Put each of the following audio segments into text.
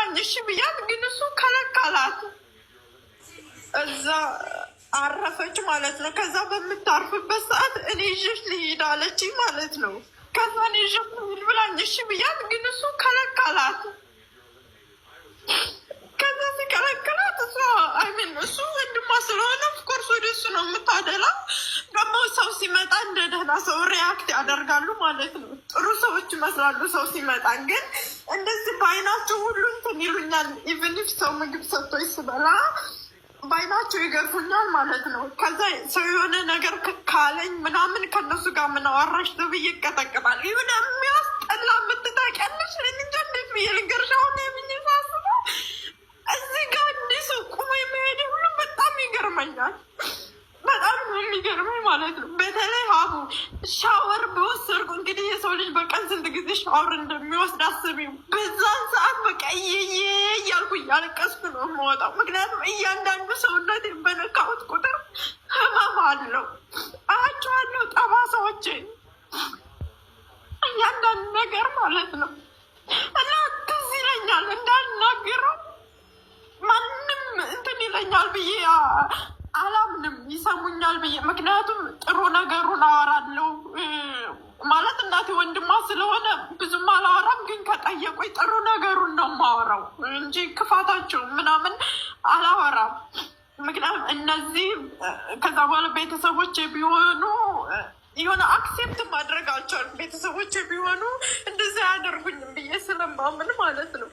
ብላኝ እሺ ብያት፣ ግን እሱ ከለከላት። እዛ አረፈች ማለት ነው። ከዛ በምታርፍበት ሰዓት እኔ ይዤሽ ልሂድ አለችኝ ማለት ነው። ከዛ እኔ ይዤሽ ልሂድ ብላኝ እሺ ብያት፣ ግን እሱ ከለከላት። ከዛ ሲከለከላት እሷ አይሚን እሱ ወንድሟ ስለሆነ ኦፍኮርስ ወደ እሱ ነው የምታደላ። ደግሞ ሰው ሲመጣ እንደ ደህና ሰው ሪያክት ያደርጋሉ ማለት ነው። ጥሩ ሰዎች ይመስላሉ ሰው ሲመጣ፣ ግን እንደዚህ በአይናቸው ሁሉ እንትን ይሉኛል። ኢቨን ኢፍ ሰው ምግብ ሰጥቶ ስበላ በአይናቸው ይገርፉኛል ማለት ነው። ከዛ ሰው የሆነ ነገር ካለኝ ምናምን ከነሱ ጋር ምናወራሽ ተብዬ ይቀጠቅጣል። ይሁን የሚያስጠላ የምትታቂያለሽ እንጃ እንዴት ብዬ ልንገርሽ። አሁን የምንሳስበው እዚህ ጋር እንዲህ ሰው ቁሞ የሚሄድ ሁሉ በጣም ይገርመኛል። በጣም የሚገርመኝ ማለት ነው። በተለይ ሀቡ ሻወር በወሰድኩ እንግዲህ የሰው ልጅ በቀን ስንት ጊዜ ሻወር እንደሚወስድ አስቢው። በዛን ሰዓት በቃ እያልኩ እያለቀስኩ ነው የምወጣው። ምክንያቱም እያንዳንዱ ሰውነት በነካሁት ቁጥር ህመም አለው። አያቸዋለሁ ጠባሳዎችን፣ እያንዳንዱ ነገር ማለት ነው። እና ትዝ ይለኛል እንዳልናገረው ማንም እንትን ይለኛል ብዬ አላምንም፣ ይሰሙኛል ብዬ። ምክንያቱም ጥሩ ነገሩን አወራለሁ ማለት እናቴ ወንድሟ ስለሆነ ብዙም አላወራም፣ ግን ከጠየቁኝ ጥሩ ነገሩን ነው የማወራው እንጂ ክፋታቸው ምናምን አላወራም። ምክንያቱም እነዚህ ከዛ በኋላ ቤተሰቦች ቢሆኑ የሆነ አክሴፕት ማድረግ አልቻልኩም። ቤተሰቦች ቢሆኑ እንደዚያ አያደርጉኝም ብዬ ስለማምን ማለት ነው።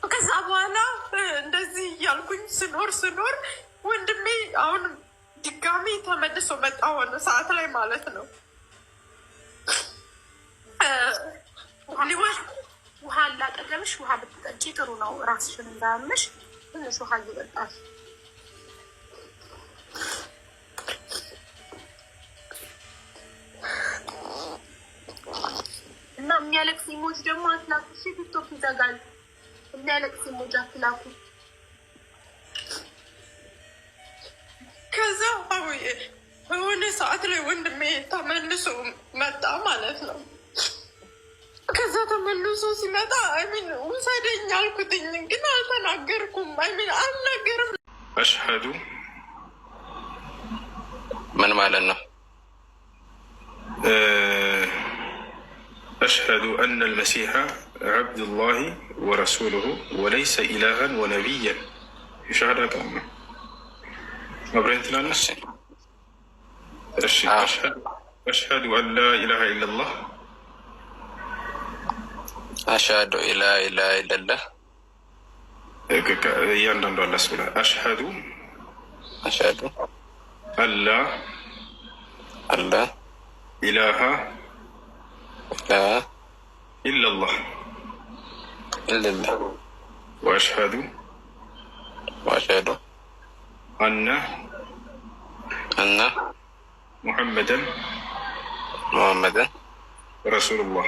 ከዛ በኋላ እንደዚህ እያልኩኝ ስኖር ወንድሜ አሁን ድጋሚ ተመልሶ መጣ ሆነ ሰዓት ላይ ማለት ነው። ውሃ ላጠገብሽ፣ ውሃ ብትጠጪ ጥሩ ነው። ራስሽን እንዳያመሽ ትንሽ ውሃ እየጠጣሽ እና የሚያለቅስ ኢሞጅ ደግሞ አትላኩ። እሺ ቲክቶክ ይዘጋል። የሚያለቅስ ኢሞጅ አትላኩ። ከዛ በሆነ ሰዓት ላይ ወንድሜ ተመልሶ መጣ ማለት ነው። ከዛ ተመልሶ ሲመጣ አይሚን ውሰደኝ አልኩትኝ፣ ግን አልተናገርኩም። አይሚን አልናገርም። አሽሀዱ ምን ማለት ነው? አሽሀዱ አነ አልመሲሐ ዐብዱላሂ ወረሱሉሁ ወለይሰ ኢላሃን ወነቢያን። የሻሃዳ ቃል ነው። አብረን ትላለች። እሺ አሽሀዱ አን ላ ኢላሃ ኢለላህ አሽሀዱ ኢላ ኢላሃ ኢለላህ። እያንዳንዱ አላስ ብላ አሽሀዱ አላ ኢላሃ ኢለላህ ወአሽሀዱ አነ ሙሐመደን ረሱሉላህ።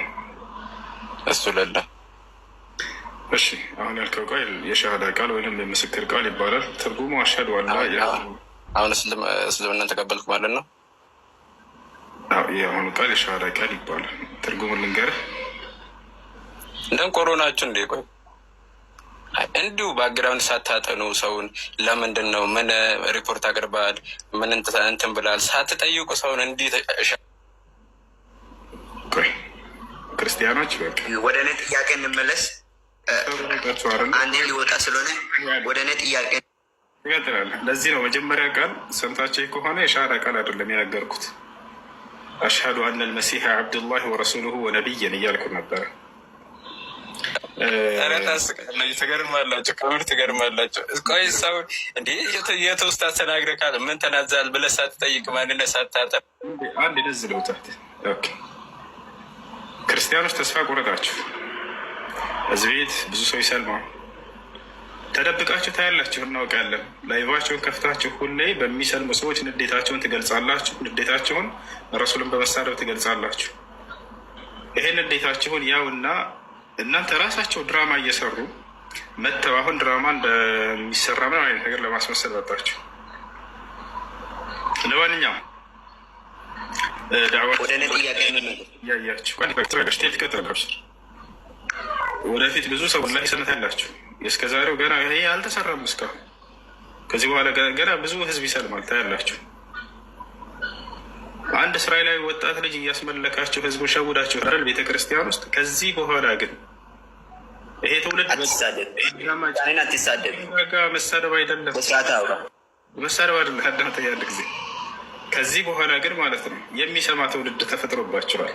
እሺ አሁን ያልከው ቃል የሻሃዳ ቃል ወይም የምስክር ቃል ይባላል። ትርጉሙ አሽሀዱ አን ላ ኢላሃ። አሁን እስልምናን ተቀበልኩ ማለት ነው። የአሁኑ ቃል የሻሃዳ ቃል ይባላል። ትርጉሙን ልንገርህ። እንደም ኮሮናችሁ እንደ ቆይ እንዲሁ ባክግራውንድ ሳታጠኑ ሰውን ለምንድን ነው ምን ሪፖርት አቅርበሃል ምን እንትን ብላል ሳትጠይቁ ሰውን እንዲህ ክርስቲያኖች በቃ ወደ እኔ ጥያቄ እንመለስ። አንዴ ሊወጣ ስለሆነ ወደ እኔ ጥያቄ ይቀጥላል። ለዚህ ነው መጀመሪያ ቃል ሰምታችሁ ከሆነ የሻሃዳ ቃል አይደለም የነገርኩት። አሽሀዱ አነ አልመሲሐ ዐብዱላሂ ወረሱሉሁ ወነቢይን እያልኩ ነበረ። ትገርማላችሁ፣ ከምር ትገርማላችሁ። ቆይ ሰው እንዲህ የተውስጥ አስተናግረህ ካለ ምን ተናዛል ብለህ ሳትጠይቅ ማንነት ሳታጠር አንድ ደዝ ለውታት ክርስቲያኖች ተስፋ ቆረጣችሁ። እዚህ ቤት ብዙ ሰው ይሰልማል። ተደብቃችሁ ታያላችሁ፣ እናውቃለን። ላይቫቸውን ከፍታችሁ ሁሌ በሚሰልሙ ሰዎች ንዴታቸውን ትገልጻላችሁ። ንዴታቸውን ረሱልን በመሳደብ ትገልጻላችሁ። ይሄን ንዴታችሁን ያውና እናንተ ራሳቸው ድራማ እየሰሩ መተው አሁን ድራማ እንደሚሰራ ምን አይነት ነገር ለማስመሰል ወጣችሁ። ለማንኛውም ዳዕዋ ወደ ነብይ ያያችሁ ወደፊት ብዙ ሰው ላይ ሰነት ያላችሁ እስከ ዛሬው ገና ይሄ አልተሰራም። እስካሁን ከዚህ በኋላ ገና ብዙ ህዝብ ይሰልማል ታያላችሁ። አንድ እስራኤላዊ ወጣት ልጅ እያስመለካችሁ ህዝቡ ሸውዳችሁ አይደል ቤተክርስቲያን ውስጥ። ከዚህ በኋላ ግን ይሄ ትውልድ አትሳደብ፣ መሳደብ አይደለም መሳደብ አይደለም። አዳምጠኝ ያለ ጊዜ ከዚህ በኋላ ግን ማለት ነው የሚሰማ ትውልድ ተፈጥሮባቸዋል።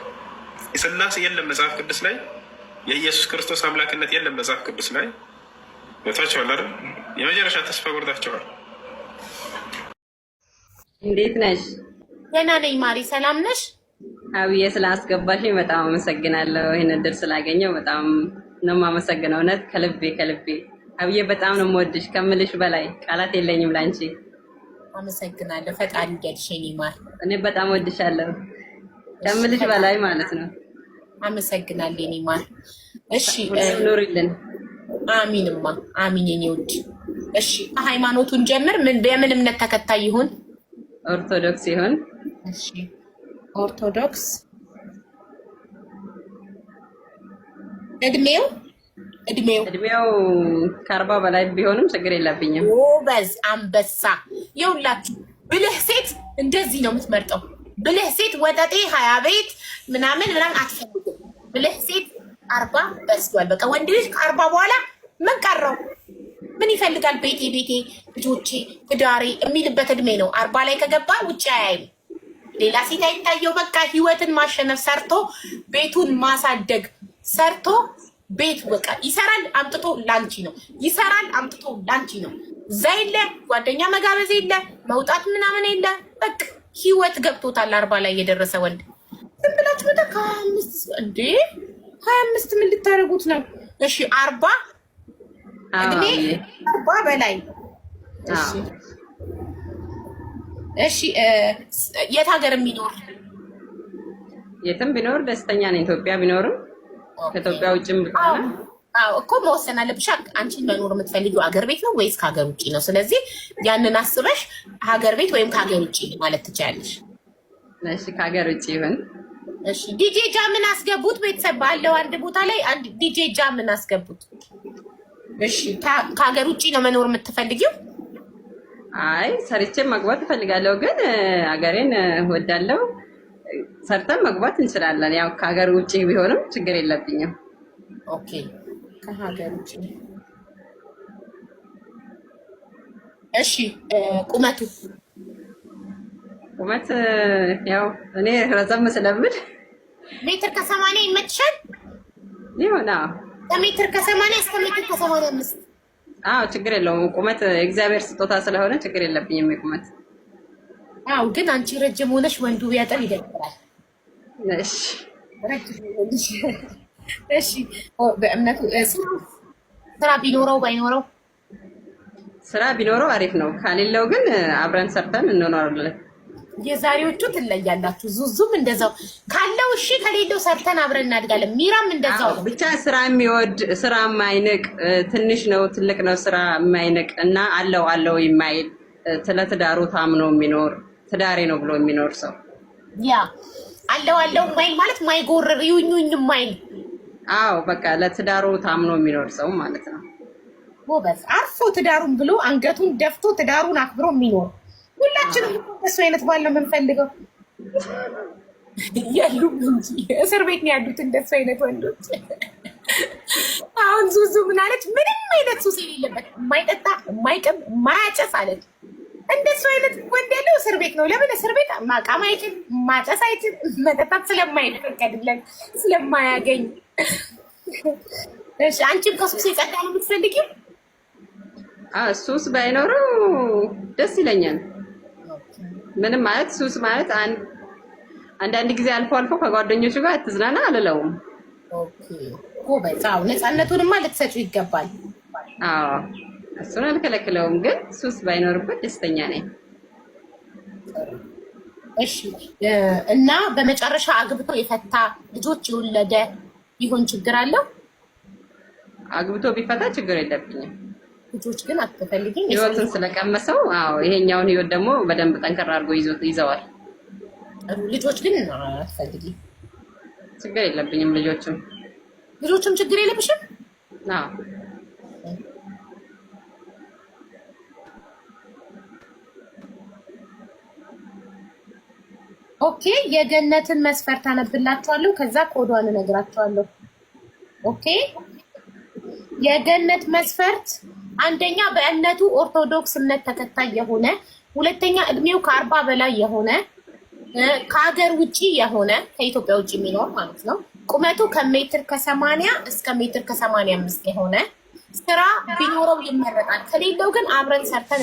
ስላሴ የለም መጽሐፍ ቅዱስ ላይ፣ የኢየሱስ ክርስቶስ አምላክነት የለም መጽሐፍ ቅዱስ ላይ። ቦታቸዋል አይደል? የመጨረሻ ተስፋ ቆርጣቸዋል። እንዴት ነሽ? ደህና ነኝ ማሪ፣ ሰላም ነሽ? አብዬ ስላስገባሽኝ በጣም አመሰግናለሁ። ይህን እድል ስላገኘው በጣም ነው የማመሰግነው። እውነት ከልቤ ከልቤ አብዬ በጣም ነው የምወድሽ ከምልሽ በላይ ቃላት የለኝም ላንቺ። አመሰግናለሁ። ፈጣሪ ይገድሽ የኔ ማር። እኔ በጣም ወድሻለሁ ከምልሽ በላይ ማለት ነው። አመሰግናለሁ የኔ ማር። እሺ ኑሪልን። አሚንማ አሚን የኔ ውድ። እሺ ሃይማኖቱን ጀምር። የምን እምነት ተከታይ ይሁን? ኦርቶዶክስ ይሁን። እሺ ኦርቶዶክስ። እድሜው ከ40 በላይ ቢሆንም ችግር የለብኝም። ጎበዝ አንበሳ። ይኸውላችሁ ብልህ ሴት እንደዚህ ነው የምትመርጠው። ብልህ ሴት ወጠጤ 20 ቤት ምናምን አትፈልግም። ብልህ ሴት 40 በስቷል። በቃ ወንድ ልጅ ከ40 በኋላ ምን ቀረው? ምን ይፈልጋል? ቤቴ ልጆቼ ትዳሬ የሚልበት እድሜ ነው። 40 ላይ ከገባ ውጭ አያይም። ሌላ ሴት አይታየው። በቃ ህይወትን ማሸነፍ፣ ሰርቶ ቤቱን ማሳደግ፣ ሰርቶ ቤት በቃ ይሰራል አምጥቶ ላንቺ ነው። ይሰራል አምጥቶ ላንቺ ነው። እዛ የለ ጓደኛ መጋበዝ የለ መውጣት ምናምን የለ። በቃ ህይወት ገብቶታል። 40 ላይ የደረሰ ወንድ ዝም ብላችሁ በቃ ከ25 እንዴ 25 ምን ልታደርጉት ነው? እሺ 40 እድሜ 40 በላይ እሺ የት ሀገር የሚኖር? የትም ቢኖር ደስተኛ ነኝ። ኢትዮጵያ ቢኖርም ከኢትዮጵያ ውጭም ቢሆን እኮ መወሰን አለብሽ። አንቺን መኖር የምትፈልጊው ሀገር ቤት ነው ወይስ ከሀገር ውጭ ነው? ስለዚህ ያንን አስበሽ ሀገር ቤት ወይም ከሀገር ውጭ ማለት ትችያለሽ። እሺ ከሀገር ውጭ ይሁን። እሺ ዲጄ ጃምን አስገቡት። ቤተሰብ ባለው አንድ ቦታ ላይ አንድ ዲጄ ጃምን አስገቡት። እሺ ከሀገር ውጭ ነው መኖር የምትፈልጊው? አይ ሰርቼ መግባት እፈልጋለሁ፣ ግን ሀገሬን እወዳለሁ። ሰርተን መግባት እንችላለን። ያው ከሀገር ውጭ ቢሆንም ችግር የለብኝም። ኦኬ ከሀገር ውጭ። እሺ ቁመት ያው እኔ ረዘም ስለምል ሜትር ከ80 ይመችሻል? ይሆና ከሜትር ከ80 እስከ ሜትር ከ85። አዎ ችግር የለውም። ቁመት የእግዚአብሔር ስጦታ ስለሆነ ችግር የለብኝም የቁመት። አዎ ግን አንቺ ረጅም ሆነሽ ወንዱ ቢያጠር ይደብራል። እሺ እሺ በእምነቱ ስራ ቢኖረው ባይኖረው? ስራ ቢኖረው አሪፍ ነው። ካሌለው ግን አብረን ሰርተን እንኖራለን። የዛሬዎቹ ትለያላችሁ። ዙዙም እንደዛው ካለው እሺ፣ ከሌለው ሰርተን አብረን እናድጋለን። ሚራም እንደዛው ብቻ ስራ የሚወድ ስራ የማይንቅ ትንሽ ነው ትልቅ ነው ስራ የማይንቅ እና አለው የማይል ትዳሩ ታምኖ የሚኖር ትዳሬ ነው ብሎ የሚኖር ሰው ያ አለው የማይል ማለት ማይጎርር ይሁኝ የማይል አዎ በቃ ለትዳሩ ታምኖ የሚኖር ሰው ማለት ነው። ጎበዝ አርፎ ትዳሩን ብሎ አንገቱን ደፍቶ ትዳሩን አክብሮ የሚኖር ሁላችንም እሱ አይነት ባል ነው የምንፈልገው። የሉም እንጂ እስር ቤት ነው ያሉት እንደሱ አይነት ወንዶች። አሁን ዙዙ ምን አለች? ምንም አይነት ሱስ የሌለበት የማይጠጣ የማይቅም የማያጨስ አለች። እንደሱ አይነት ወንድ ያለው እስር ቤት ነው። ለምን እስር ቤት ማቃም አይችል፣ ማጨስ አይችል፣ መጠጣት ስለማይፈቀድለት ስለማያገኝ። እሺ አንቺም ከሱስ የጸዳ ነው የምትፈልጊው? ሱስ ባይኖረው ደስ ይለኛል። ምንም ማለት ሱስ ማለት አንዳንድ ጊዜ አልፎ ከጓደኞቹ ጋር አትዝናና አልለውም። ኦኬ ጎበዝ። አዎ ነፃነቱንማ ልትሰጪው ይገባል። አዎ እሱን አልከለክለውም፣ ግን ሱስ ባይኖርበት ደስተኛ ነኝ። እሺ እና በመጨረሻ አግብቶ የፈታ ልጆች የወለደ ቢሆን ችግር አለው? አግብቶ ቢፈታ ችግር የለብኝም። ልጆች ግን አትፈልጊም? ህይወትን ስለቀመሰው። አዎ ይሄኛውን ህይወት ደግሞ በደንብ ጠንከር አድርጎ ይዘዋል። ልጆች ግን አትፈልጊም? ችግር የለብኝም። ልጆችም ችግር የለብሽም? ኦኬ የገነትን መስፈርት አነብላችኋለሁ ከዛ ኮዷን እነግራችኋለሁ። ኦኬ የገነት መስፈርት አንደኛ በእምነቱ ኦርቶዶክስ እምነት ተከታይ የሆነ፣ ሁለተኛ እድሜው ከ40 በላይ የሆነ፣ ከሀገር ውጪ የሆነ ከኢትዮጵያ ውጪ የሚኖር ማለት ነው። ቁመቱ ከሜትር ከ80 እስከ ሜትር ከ85 የሆነ፣ ስራ ቢኖረው ይመረጣል። ከሌለው ግን አብረን ሰርተን